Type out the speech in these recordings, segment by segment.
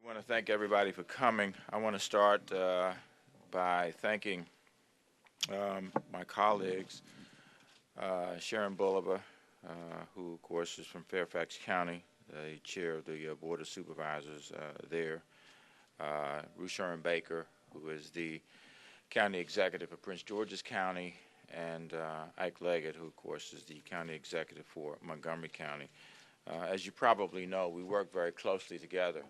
I want to thank everybody for coming. I want to start by thanking my colleagues, Sharon Bolivar, who, of course, is from Fairfax County, the chair of the Board of Supervisors there, Ruth Sharon Baker, who is the county executive for Prince George's County, and Ike Leggett, who, of course, is the county executive for Montgomery County. As you probably know, we work very closely together.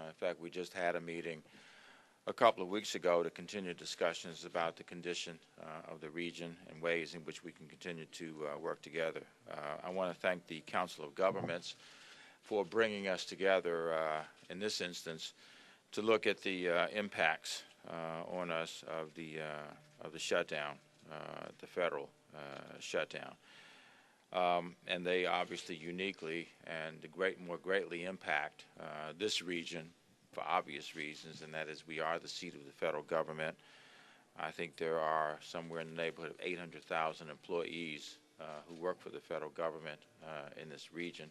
In fact, we just had a meeting a couple of weeks ago to continue discussions about the condition of the region and ways in which we can continue to work together. I want to thank the Council of Governments for bringing us together in this instance to look at the impacts on us of the shutdown, the federal shutdown. And they obviously uniquely and more greatly impact this region for obvious reasons, and that is we are the seat of the federal government. I think there are somewhere in the neighborhood of 800,000 employees who work for the federal government in this region,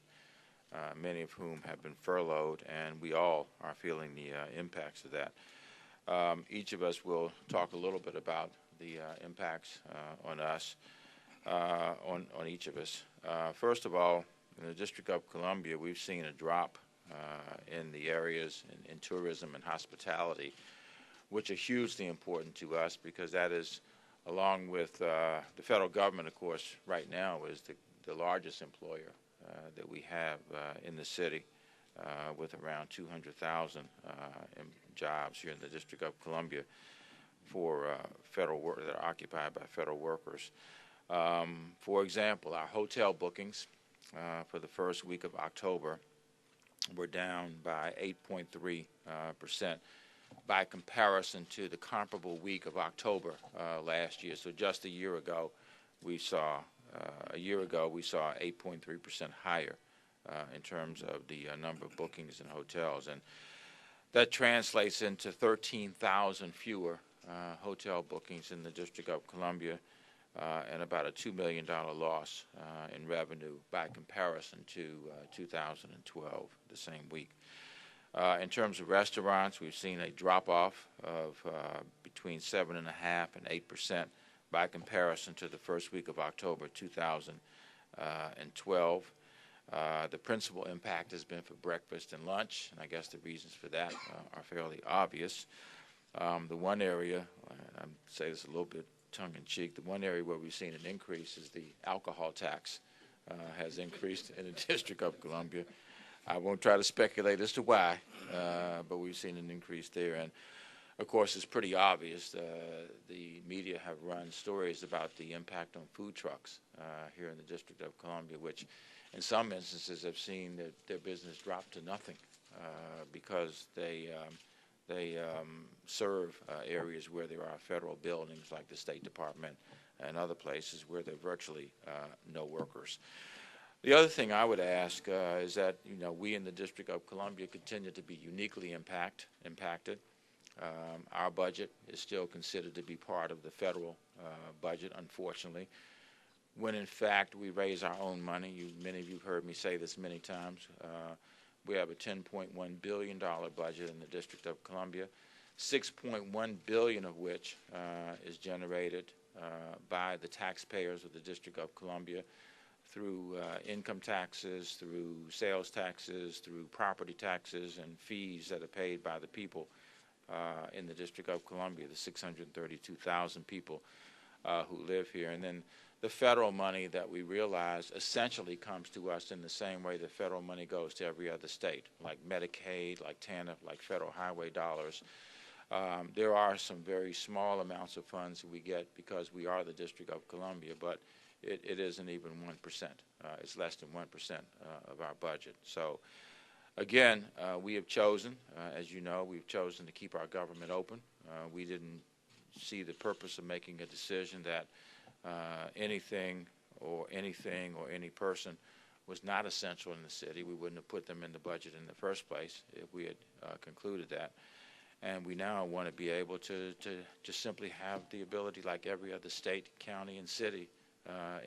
many of whom have been furloughed, and we all are feeling the impacts of that. Each of us will talk a little bit about the impacts on us. On each of us. First of all, in the District of Columbia, we've seen a drop in the areas in tourism and hospitality, which are hugely important to us because that is, along with the federal government, of course, right now is the largest employer that we have in the city with around 200,000 jobs here in the District of Columbia for federal work that are occupied by federal workers. For example, our hotel bookings for the first week of October were down by 8.3% by comparison to the comparable week of October last year. So just a year ago, we saw 8.3% higher in terms of the number of bookings in hotels, and that translates into 13,000 fewer hotel bookings in the District of Columbia. And about a $2 million loss in revenue by comparison to 2012, the same week. In terms of restaurants, we've seen a drop-off of between 7.5% and 8% by comparison to the first week of October 2012. The principal impact has been for breakfast and lunch, and I guess the reasons for that are fairly obvious. The one area, I'd say this a little bit tongue-in-cheek, the one area where we've seen an increase is the alcohol tax has increased in the District of Columbia. I won't try to speculate as to why, but we've seen an increase there. And, of course, it's pretty obvious. The media have run stories about the impact on food trucks here in the District of Columbia, which in some instances have seen their business drop to nothing because they serve areas where there are federal buildings like the State Department and other places where there are virtually no workers. The other thing I would ask is that we in the District of Columbia continue to be uniquely impacted. Our budget is still considered to be part of the federal budget, unfortunately, when in fact we raise our own money. Many of you have heard me say this many times. We have a $10.1 billion budget in the District of Columbia, $6.1 billion of which is generated by the taxpayers of the District of Columbia through income taxes, through sales taxes, through property taxes, and fees that are paid by the people in the District of Columbia, the 632,000 people who live here. And then the federal money that we realize essentially comes to us in the same way the federal money goes to every other state, like Medicaid, like TANF, like federal highway dollars. There are some very small amounts of funds that we get because we are the District of Columbia, but it isn't even 1%. It's less than 1% of our budget. So, again, we have chosen, as you know, we've chosen to keep our government open. We didn't see the purpose of making a decision that anything or any person was not essential in the city. We wouldn't have put them in the budget in the first place if we had concluded that. And we now want to be able to just simply have the ability, like every other state, county, and city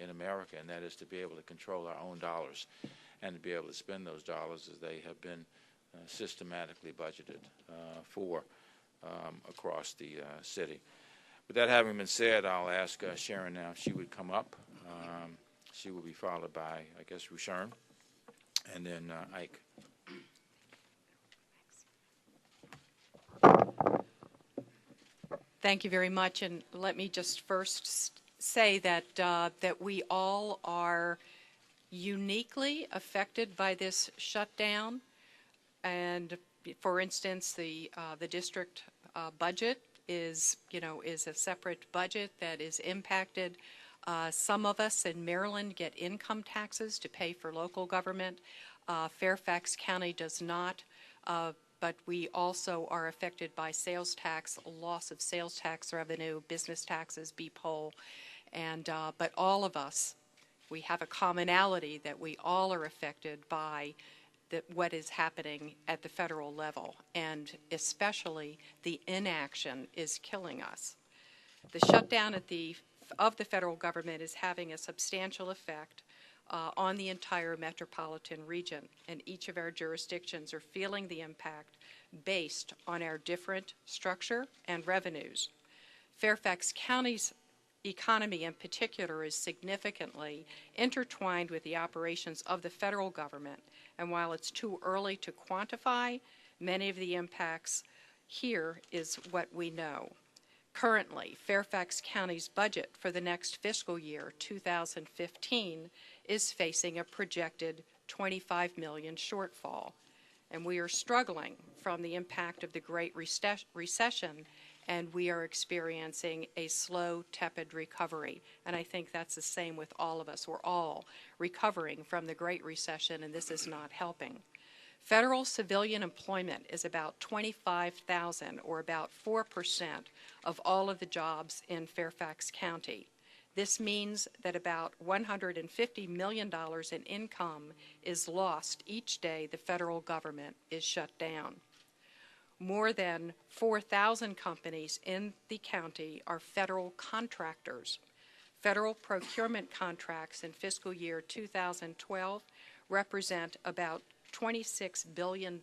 in America, and that is to be able to control our own dollars and to be able to spend those dollars as they have been systematically budgeted for across the city. With that having been said, I'll ask Sharon now if she would come up. She will be followed by, I guess, Rushern, and then Ike. Thank you very much, and let me just first say that that we all are uniquely affected by this shutdown. And for instance, the district budget is a separate budget that is impacted. Some of us in Maryland get income taxes to pay for local government. Fairfax County does not. But we also are affected by sales tax, loss of sales tax revenue, business taxes, B-poll, and but all of us, we have a commonality that we all are affected by what is happening at the federal level, and especially the inaction is killing us. The shutdown of the federal government is having a substantial effect on the entire metropolitan region, and each of our jurisdictions are feeling the impact based on our different structure and revenues. Fairfax County's economy in particular is significantly intertwined with the operations of the federal government, and while it's too early to quantify, many of the impacts here is what we know. Currently, Fairfax County's budget for the next fiscal year, 2015, is facing a projected $25 million shortfall. And we are struggling from the impact of the Great Recession, and we are experiencing a slow, tepid recovery. And I think that's the same with all of us. We're all recovering from the Great Recession, and this is not helping. Federal civilian employment is about 25,000, or about 4% of all of the jobs in Fairfax County. This means that about $150 million in income is lost each day the federal government is shut down. More than 4,000 companies in the county are federal contractors. Federal procurement contracts in fiscal year 2012 represent about $26 billion.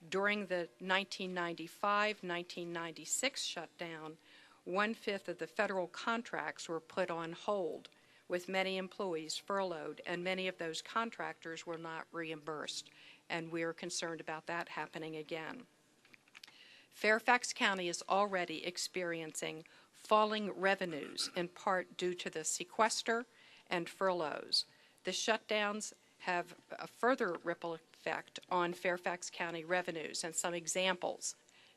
During the 1995-1996 shutdown, 1/5 of the federal contracts were put on hold, with many employees furloughed, and many of those contractors were not reimbursed, and we are concerned about that happening again. Fairfax County is already experiencing falling revenues, in part due to the sequester and furloughs. The shutdowns have a further ripple effect on Fairfax County revenues, and some examples.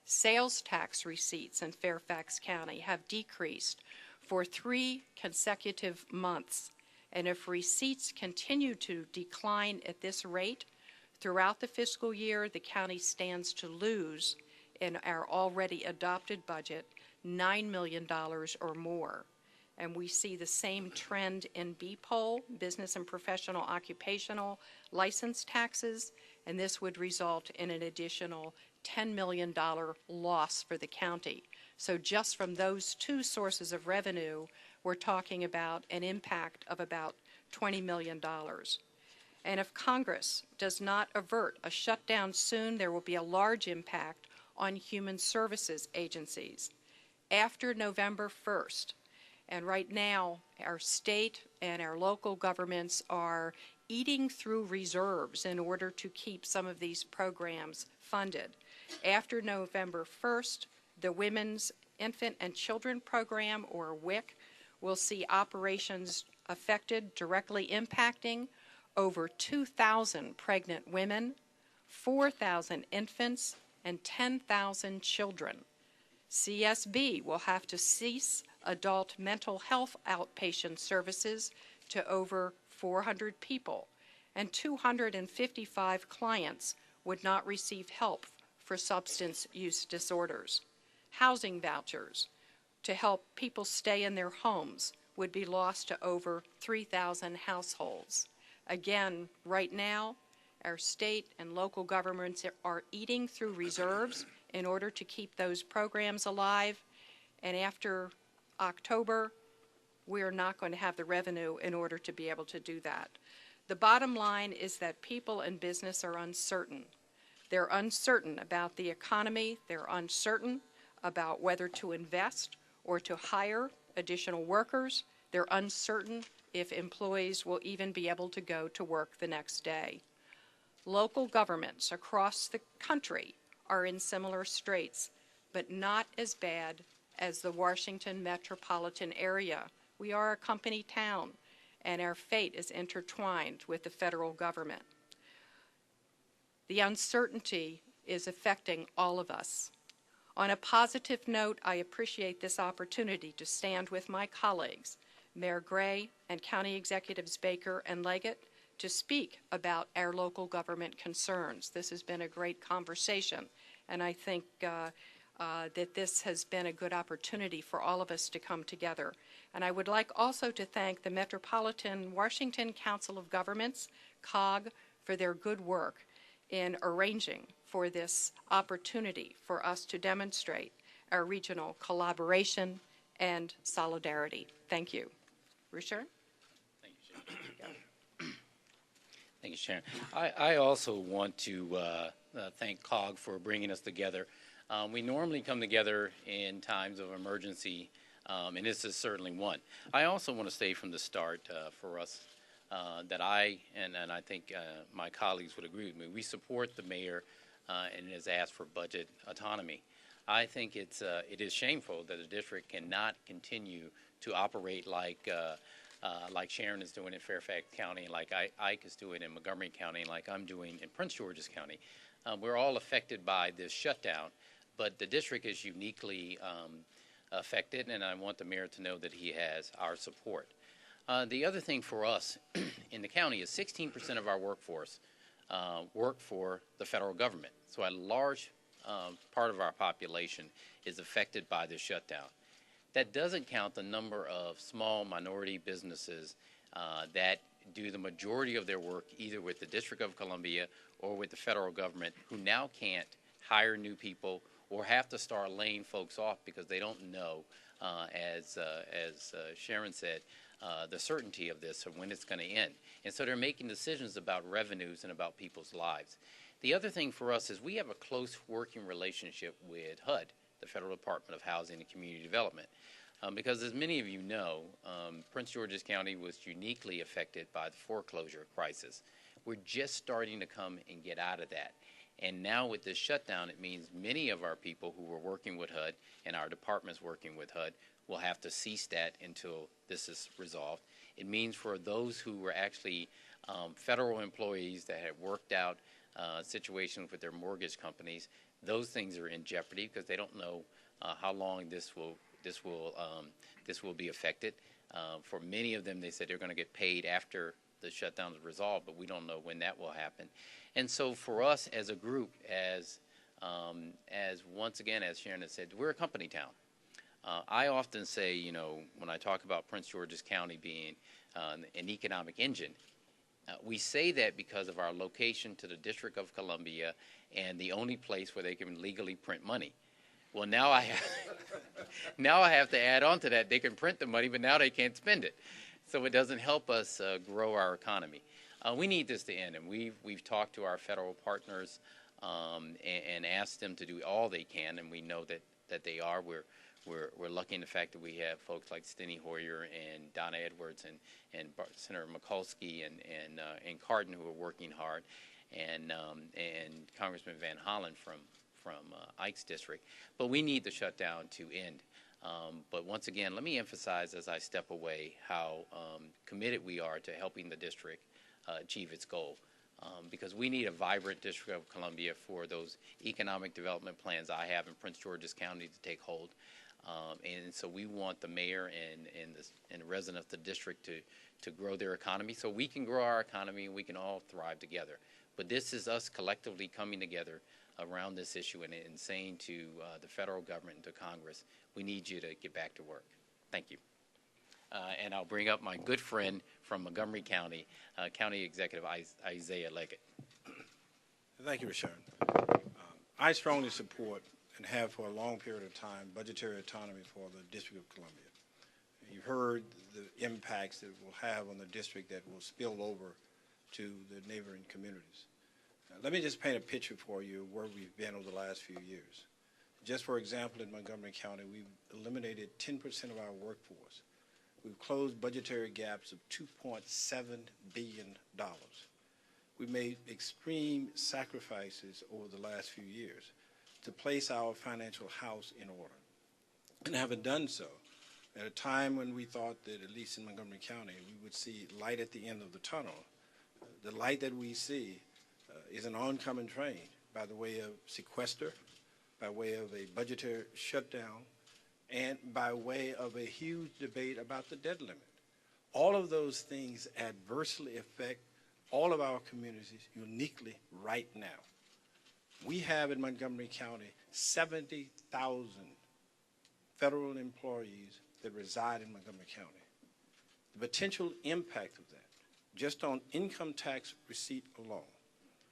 Sales tax receipts in Fairfax County have decreased for 3 consecutive months, and if receipts continue to decline at this rate throughout the fiscal year, the county stands to lose, in our already adopted budget, $9 million or more. And we see the same trend in B-poll, business and professional occupational license taxes, and this would result in an additional $10 million loss for the county. So just from those two sources of revenue, we're talking about an impact of about $20 million. And if Congress does not avert a shutdown soon, there will be a large impact on human services agencies. After November 1st, and right now, our state and our local governments are eating through reserves in order to keep some of these programs funded. After November 1st, the Women's Infant and Children Program, or WIC, will see operations affected, directly impacting over 2,000 pregnant women, 4,000 infants, and 10,000 children. CSB will have to cease adult mental health outpatient services to over 400 people, and 255 clients would not receive help for substance use disorders. Housing vouchers to help people stay in their homes would be lost to over 3,000 households. Again, right now, our state and local governments are eating through reserves in order to keep those programs alive, and after October, we are not going to have the revenue in order to be able to do that. The bottom line is that people and business are uncertain. They're uncertain about the economy. They're uncertain about whether to invest or to hire additional workers. They're uncertain if employees will even be able to go to work the next day. Local governments across the country are in similar straits, but not as bad as the Washington metropolitan area. We are a company town, and our fate is intertwined with the federal government. The uncertainty is affecting all of us. On a positive note, I appreciate this opportunity to stand with my colleagues, Mayor Gray and County Executives Baker and Leggett, to speak about our local government concerns. This has been a great conversation, and I think that this has been a good opportunity for all of us to come together. And I would like also to thank the Metropolitan Washington Council of Governments, COG, for their good work in arranging for this opportunity for us to demonstrate our regional collaboration and solidarity. Thank you. Rusher? Thank you, Sharon. Thank you, Sharon. I also want to thank COG for bringing us together. We normally come together in times of emergency, and this is certainly one. I also want to say from the start for us that I think my colleagues would agree with me. We support the mayor and has asked for budget autonomy. I think it is shameful that the district cannot continue to operate like Sharon is doing in Fairfax County, and like Ike is doing in Montgomery County, and like I'm doing in Prince George's County. We're all affected by this shutdown, but the district is uniquely affected, and I want the mayor to know that he has our support. The other thing for us in the county is 16% of our workforce work for the federal government. So a large part of our population is affected by this shutdown. That doesn't count the number of small minority businesses that do the majority of their work either with the District of Columbia or with the federal government, who now can't hire new people or have to start laying folks off because they don't know, as Sharon said, the certainty of this and when it's going to end. And so they're making decisions about revenues and about people's lives. The other thing for us is we have a close working relationship with HUD, the Federal Department of Housing and Community Development. Because as many of you know, Prince George's County was uniquely affected by the foreclosure crisis. We're just starting to come and get out of that. And now with this shutdown, it means many of our people who were working with HUD and our departments working with HUD will have to cease that until this is resolved. It means for those who were actually federal employees that had worked out situations with their mortgage companies, those things are in jeopardy because they don't know how long this will be affected. For many of them, they said they're going to get paid after the shutdown is resolved, but we don't know when that will happen. And so for us as a group, as once again, as Sharon has said, we're a company town. I often say, you know, when I talk about Prince George's County being an economic engine, we say that because of our location to the District of Columbia and the only place where they can legally print money. Well, now I have to add on to that. They can print the money, but now they can't spend it. So it doesn't help us grow our economy. We need this to end, and we've talked to our federal partners and asked them to do all they can, and we know that they are. We're lucky in the fact that we have folks like Steny Hoyer and Donna Edwards and Senator Mikulski and Cardin who are working hard, and Congressman Van Hollen from Ike's district. But we need the shutdown to end. But once again, let me emphasize as I step away how committed we are to helping the district achieve its goal. Because we need a vibrant District of Columbia for those economic development plans I have in Prince George's County to take hold. And so we want the mayor and the residents of the district to grow their economy so we can grow our economy and we can all thrive together. But this is us collectively coming together around this issue and saying to the federal government and to Congress, we need you to get back to work. Thank you. And I'll bring up my good friend from Montgomery County, County Executive Isaiah Leggett. Thank you, Sharon. I strongly support and have for a long period of time budgetary autonomy for the District of Columbia. You've heard the impacts that it will have on the district that will spill over to the neighboring communities. Let me just paint a picture for you of where we've been over the last few years. Just for example, in Montgomery County, we've eliminated 10% of our workforce. We've closed budgetary gaps of $2.7 billion. We've made extreme sacrifices over the last few years to place our financial house in order. And having done so, at a time when we thought that, at least in Montgomery County, we would see light at the end of the tunnel, the light that we see is an oncoming train by the way of sequester, by way of a budgetary shutdown, and by way of a huge debate about the debt limit. All of those things adversely affect all of our communities uniquely right now. We have in Montgomery County 70,000 federal employees that reside in Montgomery County. The potential impact of that, just on income tax receipt alone,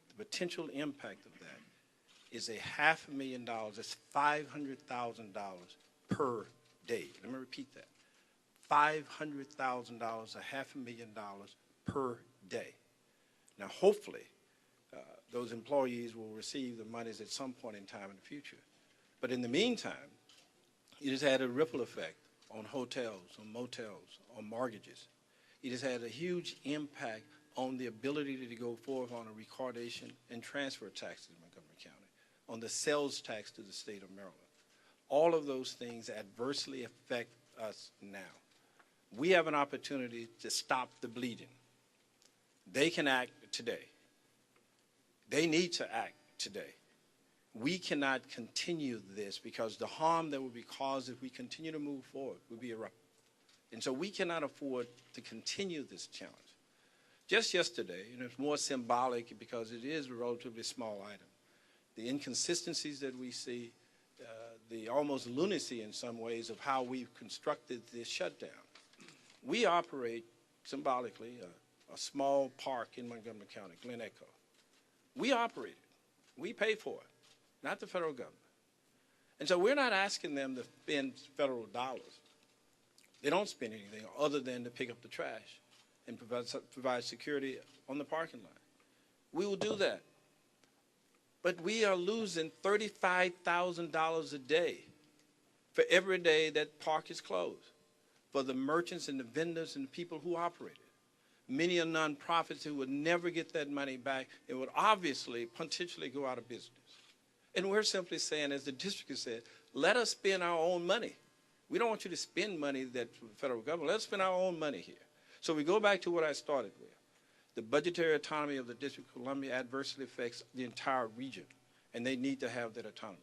the potential impact of that is $500,000. That's $500,000 per day. Let me repeat that. $500,000, $500,000 per day. Now, hopefully, those employees will receive the monies at some point in time in the future. But in the meantime, it has had a ripple effect on hotels, on motels, on mortgages. It has had a huge impact on the ability to go forth on a recordation and transfer taxes in Montgomery County, on the sales tax to the state of Maryland. All of those things adversely affect us now. We have an opportunity to stop the bleeding. They can act today. They need to act today. We cannot continue this because the harm that will be caused if we continue to move forward will be irreparable. And so we cannot afford to continue this challenge. Just yesterday, and it's more symbolic because it is a relatively small item, the inconsistencies that we see, the almost lunacy in some ways of how we've constructed this shutdown. We operate symbolically a small park in Montgomery County, Glen Echo. We operate it. We pay for it, not the federal government. And so we're not asking them to spend federal dollars. They don't spend anything other than to pick up the trash and provide security on the parking lot. We will do that. But we are losing $35,000 a day for every day that park is closed, for the merchants and the vendors and the people who operate it. Many are nonprofits who would never get that money back and would obviously potentially go out of business. And we're simply saying, as the district has said, let us spend our own money. We don't want you to spend money that from the federal government. Let's spend our own money here. So we go back to what I started with. The budgetary autonomy of the District of Columbia adversely affects the entire region, and they need to have that autonomy.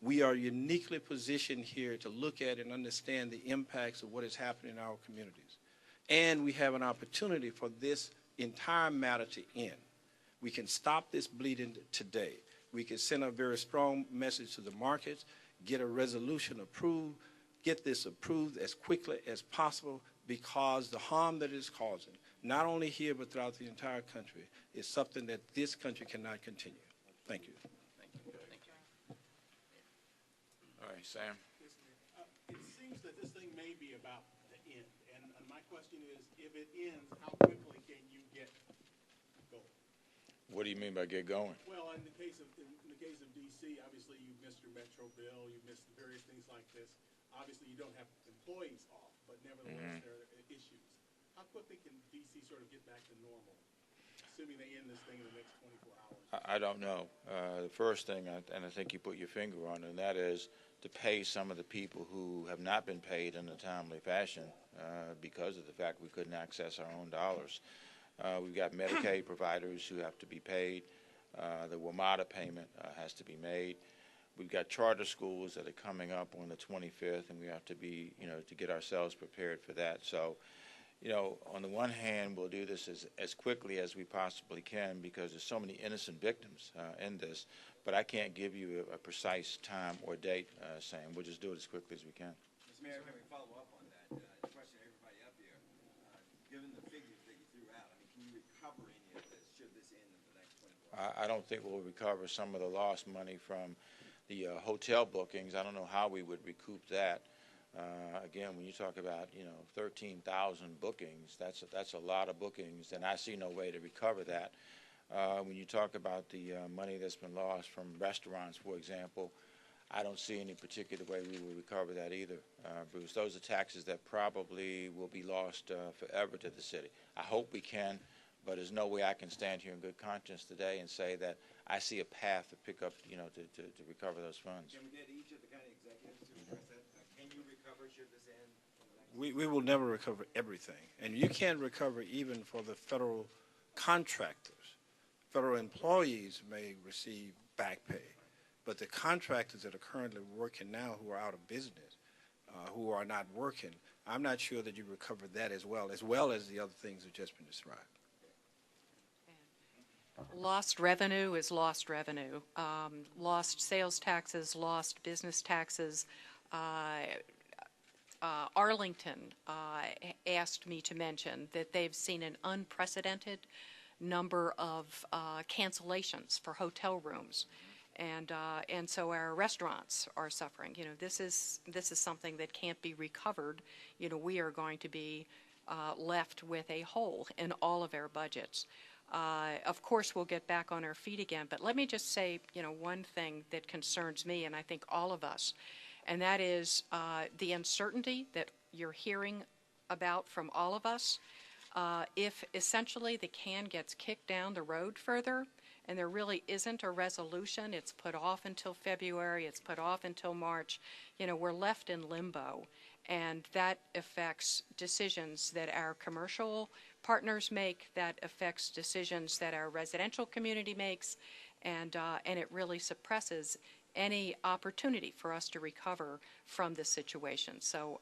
We are uniquely positioned here to look at and understand the impacts of what is happening in our communities. And we have an opportunity for this entire matter to end. We can stop this bleeding today. We can send a very strong message to the markets, get a resolution approved, get this approved as quickly as possible, because the harm that it is causing, not only here but throughout the entire country, is something that this country cannot continue. Thank you. Thank you. Thank you. All right, Sam. It seems that this thing may be about to end, and my question is, if it ends, how quickly can you get going? What do you mean by get going? Well, in the case of D.C., obviously you missed your Metro bill, you missed various things like this. Obviously, you don't have employees off, but nevertheless, there are issues. How quickly can D.C. sort of get back to normal, assuming they end this thing in the next 24 hours? I don't know. The first thing, and I think you put your finger on, and that is to pay some of the people who have not been paid in a timely fashion because of the fact we couldn't access our own dollars. We've got Medicaid providers who have to be paid. The WMATA payment has to be made. We've got charter schools that are coming up on the 25th, and we have to be, to get ourselves prepared for that. So, on the one hand, we'll do this as quickly as we possibly can because there's so many innocent victims in this, but I can't give you a precise time or date, Sam. We'll just do it as quickly as we can. Mr. Mayor, can we follow up on that? Question everybody up here. Given the figures that you threw out, can you recover any of this should this end in the next 24 hours? I don't think we'll recover some of the lost money from the hotel bookings. I don't know how we would recoup that. Again, when you talk about 13,000 bookings, that's a lot of bookings, and I see no way to recover that. When you talk about the money that's been lost from restaurants, for example, I don't see any particular way we will recover that either, Bruce. Those are taxes that probably will be lost forever to the city. I hope we can, but there's no way I can stand here in good conscience today and say that I see a path to pick up, to recover those funds. Can we get each of the county executives to address that? Can you recover should this end? We will never recover everything. And you can't recover even for the federal contractors. Federal employees may receive back pay, but the contractors that are currently working now who are out of business, who are not working, I'm not sure that you recover that as well as the other things that have just been described. Lost revenue is lost revenue. Lost sales taxes, lost business taxes. Arlington asked me to mention that they've seen an unprecedented number of cancellations for hotel rooms, and so our restaurants are suffering. This is something that can't be recovered. We are going to be left with a hole in all of our budgets. Of course, we'll get back on our feet again, but let me just say, one thing that concerns me, and I think all of us, and that is the uncertainty that you're hearing about from all of us. If essentially the can gets kicked down the road further and there really isn't a resolution, it's put off until February, it's put off until March, we're left in limbo. And that affects decisions that our commercial partners make, that affects decisions that our residential community makes, and it really suppresses any opportunity for us to recover from this situation. So,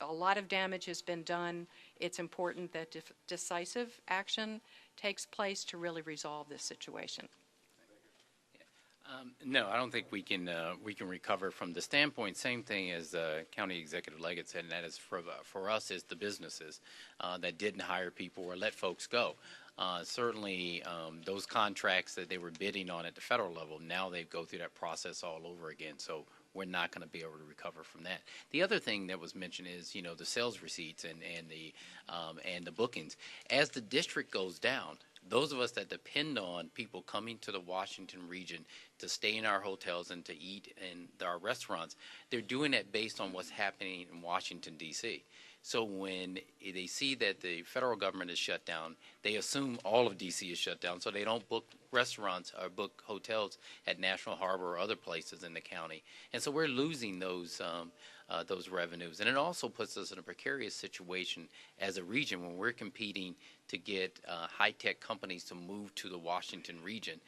a lot of damage has been done. It's important that decisive action takes place to really resolve this situation. No, I don't think we can recover from the standpoint. Same thing as County Executive Leggett said, and that is for us is the businesses that didn't hire people or let folks go. Certainly, those contracts that they were bidding on at the federal level, now they go through that process all over again. So we're not going to be able to recover from that. The other thing that was mentioned is, the sales receipts and the bookings. As the district goes down, those of us that depend on people coming to the Washington region to stay in our hotels and to eat in our restaurants, they're doing it based on what's happening in Washington, D.C. So when they see that the federal government is shut down, they assume all of D.C. is shut down, so they don't book restaurants or book hotels at National Harbor or other places in the county. And so we're losing those revenues. And it also puts us in a precarious situation as a region when we're competing to get high-tech companies to move to the Washington region.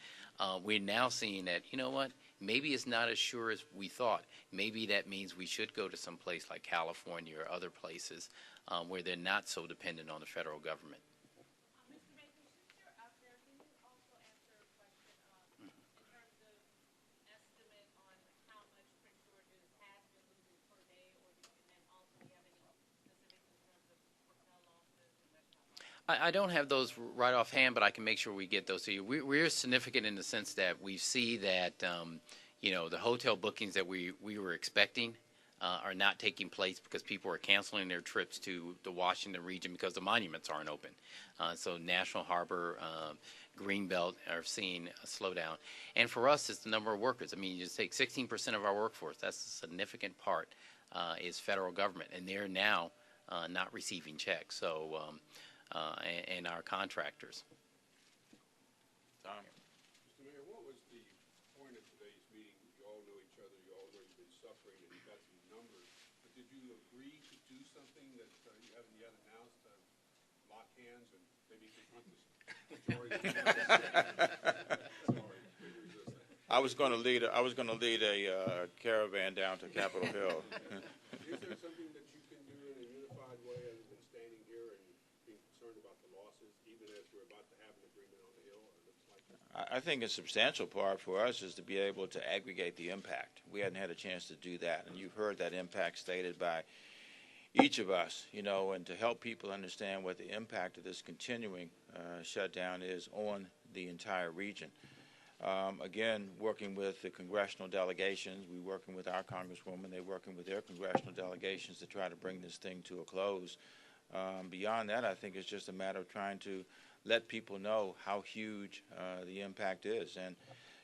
We're now seeing that, maybe it's not as sure as we thought. Maybe that means we should go to some place like California or other places where they're not so dependent on the federal government. Mr. Baker, since you're out there, can you also answer a question in terms of estimate on how much Prince George's has been losing per day, and then also do you have any specifics in terms of hotel losses and restaurant losses? I don't have those right offhand, but I can make sure we get those to you. We're significant in the sense that we see that, the hotel bookings that we were expecting are not taking place because people are canceling their trips to the Washington region because the monuments aren't open. So National Harbor, Greenbelt are seeing a slowdown. And for us, it's the number of workers. I mean, you just take 16% of our workforce. That's a significant part is federal government, and they're now not receiving checks. So, and our contractors. Tom? Mr. Mayor, what was the point of today's meeting? You all know each other, you already been suffering, and you got some numbers. But did you agree to do something that you haven't yet announced? Lock hands and maybe confront this majority? Sorry, couldn't resist that. I was going to lead a caravan down to Capitol Hill. Is there something that you can do in a unified way other than standing here and being concerned about the losses, even as we're about to have an agreement on the Hill? Or looks like I think a substantial part for us is to be able to aggregate the impact. We hadn't had a chance to do that, and you've heard that impact stated by each of us, and to help people understand what the impact of this continuing shutdown is on the entire region. Again, working with the congressional delegations, we're working with our congresswoman, they're working with their congressional delegations to try to bring this thing to a close. Beyond that, I think it's just a matter of trying to let people know how huge the impact is. And,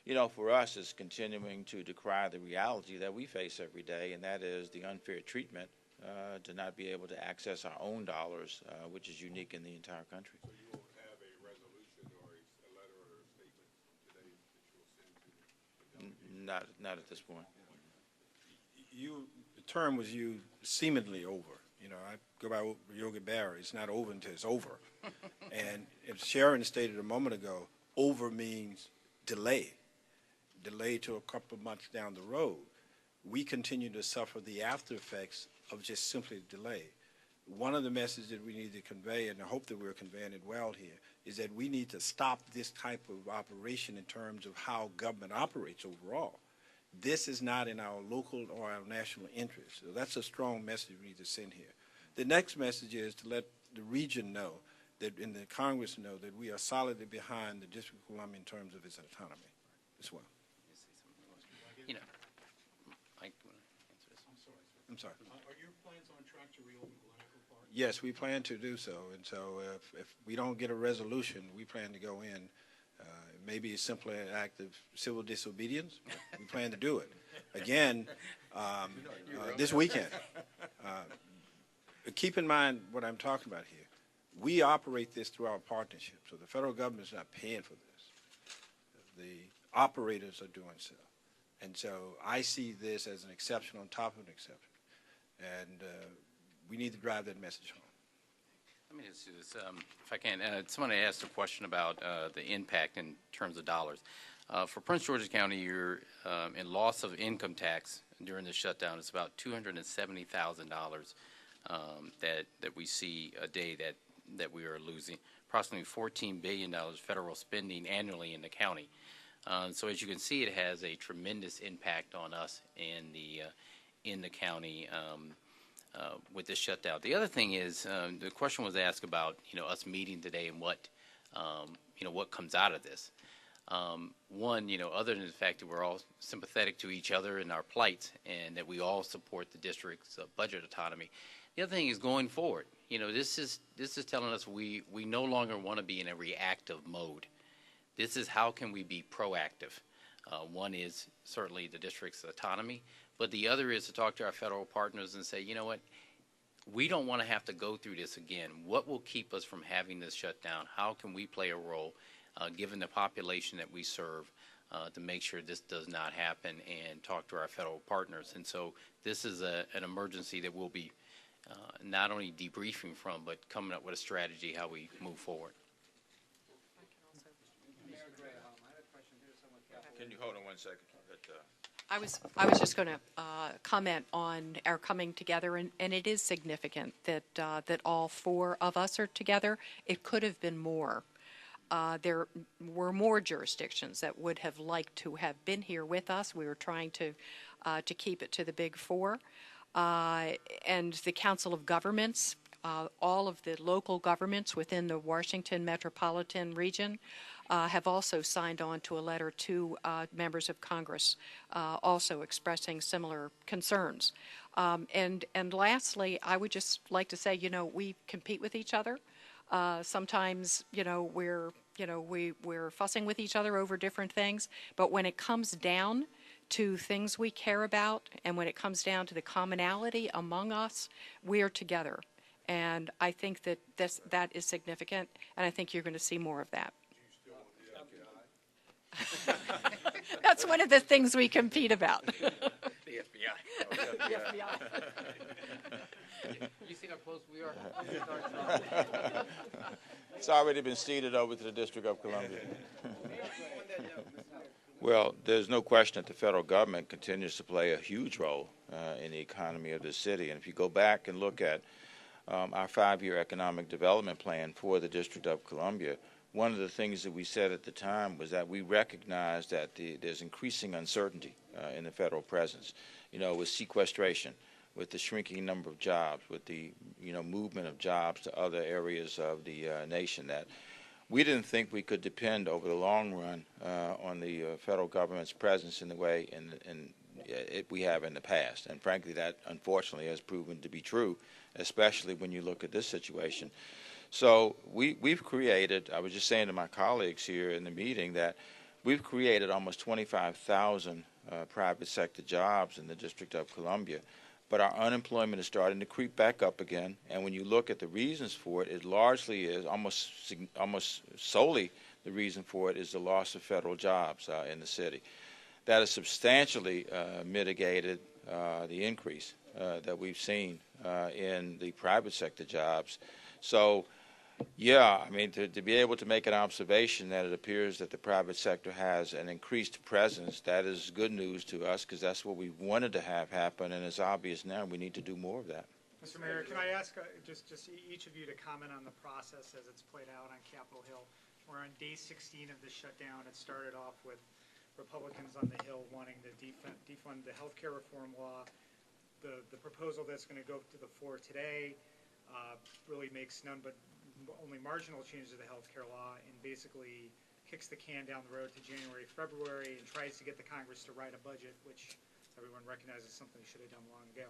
you know, for us, it's continuing to decry the reality that we face every day, and that is the unfair treatment to not be able to access our own dollars, which is unique in the entire country. So you won't have a resolution or a letter or a statement today that you will send to the delegation? Not at this point. The term was used seemingly over. You know, I go by Yogi Berra. It's not over until it's over. And as Sharon stated a moment ago, over means delay to a couple of months down the road. We continue to suffer the after effects of just simply delay. One of the messages that we need to convey, and I hope that we're conveying it well here, is that we need to stop this type of operation in terms of how government operates overall. This is not in our local or our national interest. So that's a strong message we need to send here. The next message is to let the region know, that in the Congress know, that we are solidly behind the District of Columbia in terms of its autonomy as well. You know, Mike, you want to answer this? I'm sorry. Are your plans on track to reopen Guanaco Park? Yes, we plan to do so. And so if we don't get a resolution, we plan to go in. Maybe it's simply an act of civil disobedience. We plan to do it. Again, this weekend. Keep in mind what I'm talking about here. We operate this through our partnership. So the federal government is not paying for this. The operators are doing so. And so I see this as an exception on top of an exception. And we need to drive that message home. Let me just do this, if I can. Someone asked a question about the impact in terms of dollars. For Prince George's County, you're in loss of income tax during the shutdown. It's about $270,000 that we see a day that we are losing. Approximately $14 billion federal spending annually in the county. So as you can see, it has a tremendous impact on us in the county. With this shutdown. The other thing is, the question was asked about, us meeting today and what comes out of this. One, other than the fact that we're all sympathetic to each other and our plights, and that we all support the district's budget autonomy. The other thing is going forward. This is telling us we no longer want to be in a reactive mode. This is how can we be proactive. One is certainly the district's autonomy. But the other is to talk to our federal partners and say, you know what, we don't want to have to go through this again. What will keep us from having this shutdown? How can we play a role, given the population that we serve, to make sure this does not happen, and talk to our federal partners? And so this is an emergency that we'll be not only debriefing from, but coming up with a strategy how we move forward. Can you hold on 1 second? I was just going to comment on our coming together, and it is significant that all four of us are together. It could have been more. There were more jurisdictions that would have liked to have been here with us. We were trying to keep it to the big four, and the Council of Governments, all of the local governments within the Washington metropolitan region. Have also signed on to a letter to members of Congress, also expressing similar concerns. And lastly, I would just like to say, we compete with each other. Sometimes, we're fussing with each other over different things. But when it comes down to things we care about, and when it comes down to the commonality among us, we are together. And I think that that is significant, and I think you're going to see more of that. That's one of the things we compete about. The FBI. The FBI. You see how close we are? It's already been ceded over to the District of Columbia. Well, there's no question that the federal government continues to play a huge role in the economy of the city. And if you go back and look at our 5-year economic development plan for the District of Columbia, one of the things that we said at the time was that we recognized that there's increasing uncertainty in the federal presence, with sequestration, with the shrinking number of jobs, with the, movement of jobs to other areas of the nation, that we didn't think we could depend over the long run on the federal government's presence in the way we have in the past. And frankly, that unfortunately has proven to be true, especially when you look at this situation. So we've created, I was just saying to my colleagues here in the meeting that we've created almost 25,000 private sector jobs in the District of Columbia. But our unemployment is starting to creep back up again. And when you look at the reasons for it, it largely is almost solely the reason for it is the loss of federal jobs in the city. That has substantially mitigated the increase that we've seen in the private sector jobs. So, yeah, I mean, to be able to make an observation that it appears that the private sector has an increased presence, that is good news to us because that's what we wanted to have happen, and it's obvious now we need to do more of that. Mr. Mayor, can I ask just each of you to comment on the process as it's played out on Capitol Hill? We're on day 16 of the shutdown. It started off with Republicans on the Hill wanting to defund the health care reform law. The proposal that's going to go to the floor today really makes only marginal changes to the health care law and basically kicks the can down the road to January, February, and tries to get the Congress to write a budget, which everyone recognizes something they should have done long ago.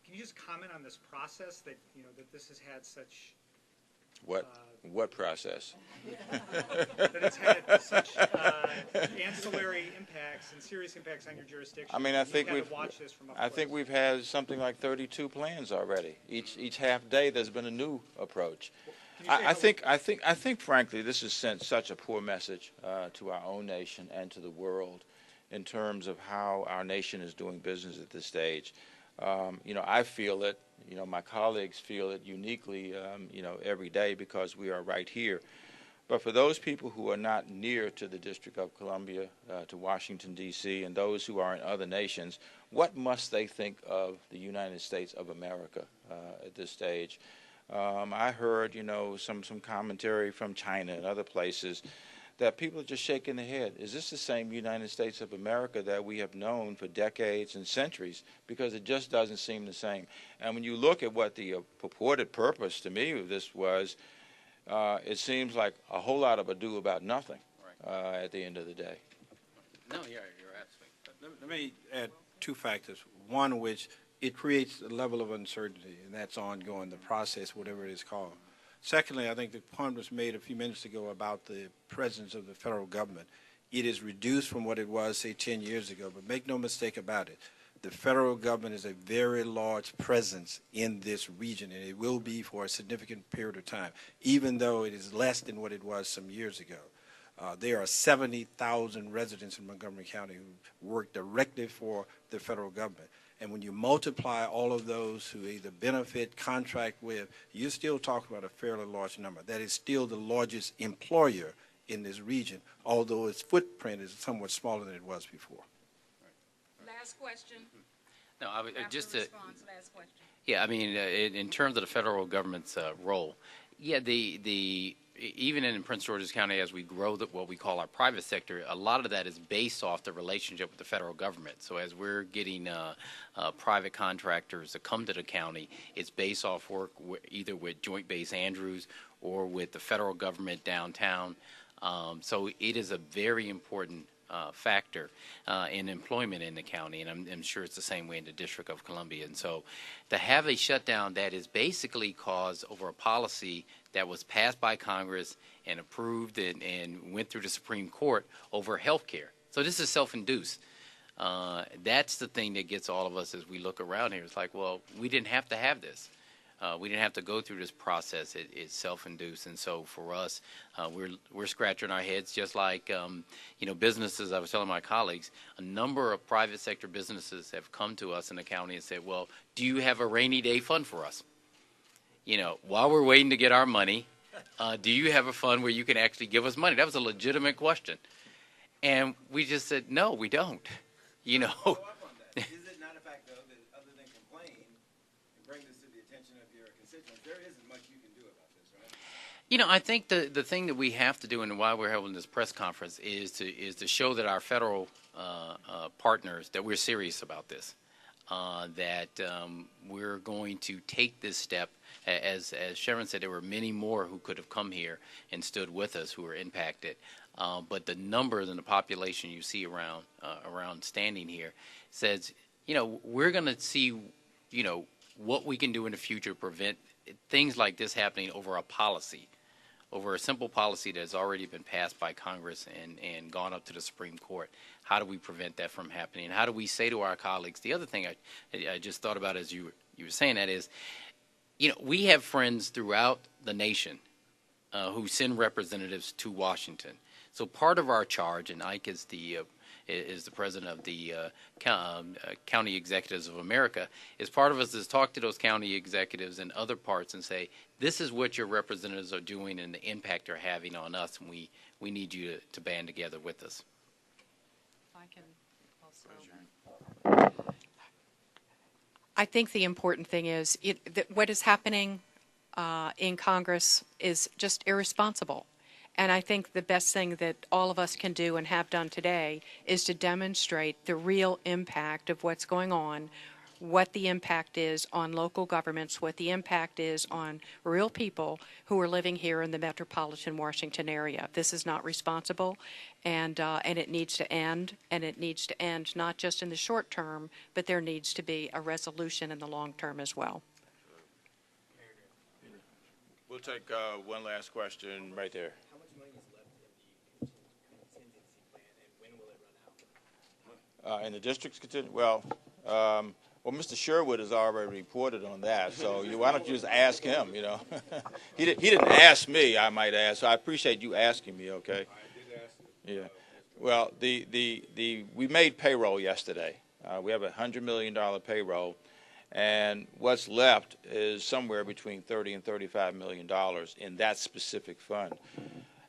Can you just comment on this process that this has had such what process? that it's had such ancillary impacts and serious impacts on your jurisdiction? I mean, I think we've had something like 32 plans already. Each half day, there's been a new approach. I think, frankly, this has sent such a poor message to our own nation and to the world in terms of how our nation is doing business at this stage. I feel it. My colleagues feel it uniquely, every day because we are right here. But for those people who are not near to the District of Columbia, to Washington, D.C., and those who are in other nations, what must they think of the United States of America at this stage? I heard, some commentary from China and other places that people are just shaking their head. Is this the same United States of America that we have known for decades and centuries? Because it just doesn't seem the same. And when you look at what the purported purpose to me of this was, it seems like a whole lot of ado about nothing at the end of the day. No, you're absolutely. Let me add two factors. One, which it creates a level of uncertainty, and that's ongoing, the process, whatever it is called. Secondly, I think the point was made a few minutes ago about the presence of the federal government. It is reduced from what it was, say, 10 years ago, but make no mistake about it. The federal government is a very large presence in this region, and it will be for a significant period of time, even though it is less than what it was some years ago. There are 70,000 residents in Montgomery County who work directly for the federal government. And when you multiply all of those who either benefit, contract with, you're still talking about a fairly large number. That is still the largest employer in this region, although its footprint is somewhat smaller than it was before. Last question. No, I would just to. Response, last question. Yeah, I mean, in terms of the federal government's role, even in Prince George's County, as we grow what we call our private sector, a lot of that is based off the relationship with the federal government. So as we're getting private contractors to come to the county, it's based off work either with Joint Base Andrews or with the federal government downtown. So it is a very important factor in employment in the county, and I'm sure it's the same way in the District of Columbia. And so to have a shutdown that is basically caused over a policy that was passed by Congress and approved and went through the Supreme Court over health care. So this is self-induced. That's the thing that gets all of us as we look around here. It's like, well, we didn't have to have this. We didn't have to go through this process. It's self-induced, and so for us, we're scratching our heads just like businesses. I was telling my colleagues, a number of private sector businesses have come to us in the county and said, "Well, do you have a rainy day fund for us? While we're waiting to get our money, do you have a fund where you can actually give us money?" That was a legitimate question, and we just said, "No, we don't." Follow up on that. Is it not a fact, though, that other than complain and bring this to the attention of your constituents, there isn't much you can do about this, right? I think the thing that we have to do, and why we're holding this press conference, is to show that our federal partners that we're serious about this, that we're going to take this step. As Sharon said, there were many more who could have come here and stood with us who were impacted. But the numbers and the population you see around standing here says, we're going to see, what we can do in the future to prevent things like this happening over a policy, over a simple policy that has already been passed by Congress and gone up to the Supreme Court. How do we prevent that from happening? How do we say to our colleagues? The other thing I just thought about as you were saying that is, we have friends throughout the nation who send representatives to Washington. So part of our charge, and Ike is the president of the County Executives of America, is part of us is talk to those county executives in other parts and say, this is what your representatives are doing and the impact they're having on us, and we need you to band together with us. I can also. I think the important thing is that what is happening in Congress is just irresponsible. And I think the best thing that all of us can do and have done today is to demonstrate the real impact of what's going on, what the impact is on local governments, what the impact is on real people who are living here in the metropolitan Washington area. This is not responsible, and it needs to end, and it needs to end not just in the short term, but there needs to be a resolution in the long term as well. We'll take one last question right there. How much money is left in the contingency plan, and when will it run out? In the district's contingency, well, Mr. Sherwood has already reported on that, so why don't you just ask him, He didn't ask me, I might add, so I appreciate you asking me, okay? I did ask him. Yeah. Well, we made payroll yesterday. We have a $100 million payroll, and what's left is somewhere between $30 and $35 million in that specific fund.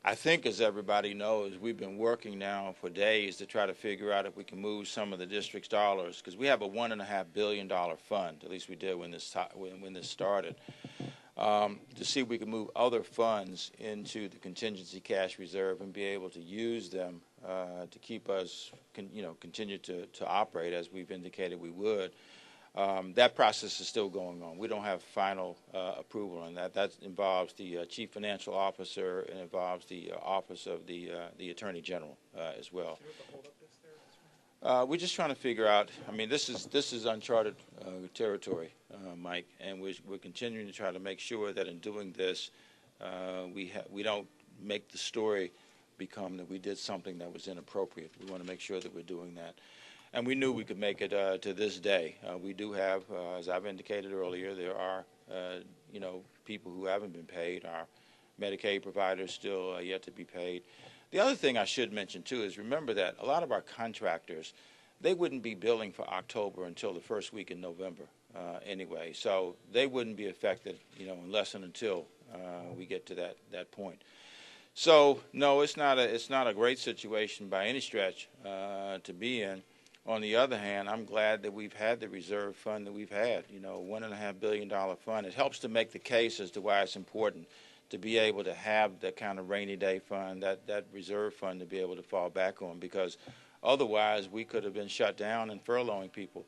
I think, as everybody knows, we've been working now for days to try to figure out if we can move some of the district's dollars, because we have a $1.5 billion fund, at least we did when this started, to see if we can move other funds into the contingency cash reserve and be able to use them to keep us, continue to operate as we've indicated we would. That process is still going on. We don't have final approval on that. That involves the chief financial officer and involves the office of the attorney general as well. We're just trying to figure out. I mean, this is uncharted territory, Mike, and we're continuing to try to make sure that in doing this, we don't make the story become that we did something that was inappropriate. We want to make sure that we're doing that. And we knew we could make it to this day. We do have, as I've indicated earlier, there are, people who haven't been paid. Our Medicaid providers still yet to be paid. The other thing I should mention, too, is remember that a lot of our contractors, they wouldn't be billing for October until the first week in November anyway. So they wouldn't be affected, unless and until we get to that point. So, no, it's not a great situation by any stretch to be in. On the other hand, I'm glad that we've had the reserve fund that we've had, $1.5 billion fund. It helps to make the case as to why it's important to be able to have that kind of rainy day fund, that reserve fund to be able to fall back on, because otherwise we could have been shut down and furloughing people.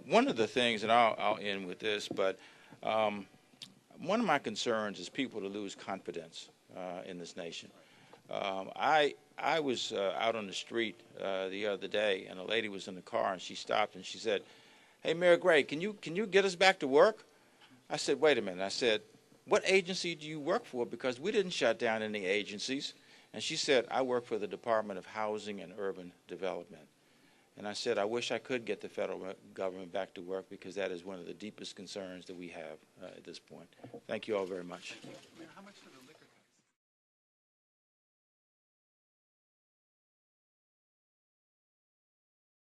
One of the things, and I'll end with this, but one of my concerns is people to lose confidence in this nation. I was out on the street the other day, and a lady was in the car, and she stopped and she said, "Hey, Mayor Gray, can you get us back to work?" I said, "Wait a minute." I said, "What agency do you work for? Because we didn't shut down any agencies." And she said, "I work for the Department of Housing and Urban Development." And I said, "I wish I could get the federal government back to work, because that is one of the deepest concerns that we have at this point." Thank you all very much. How much of the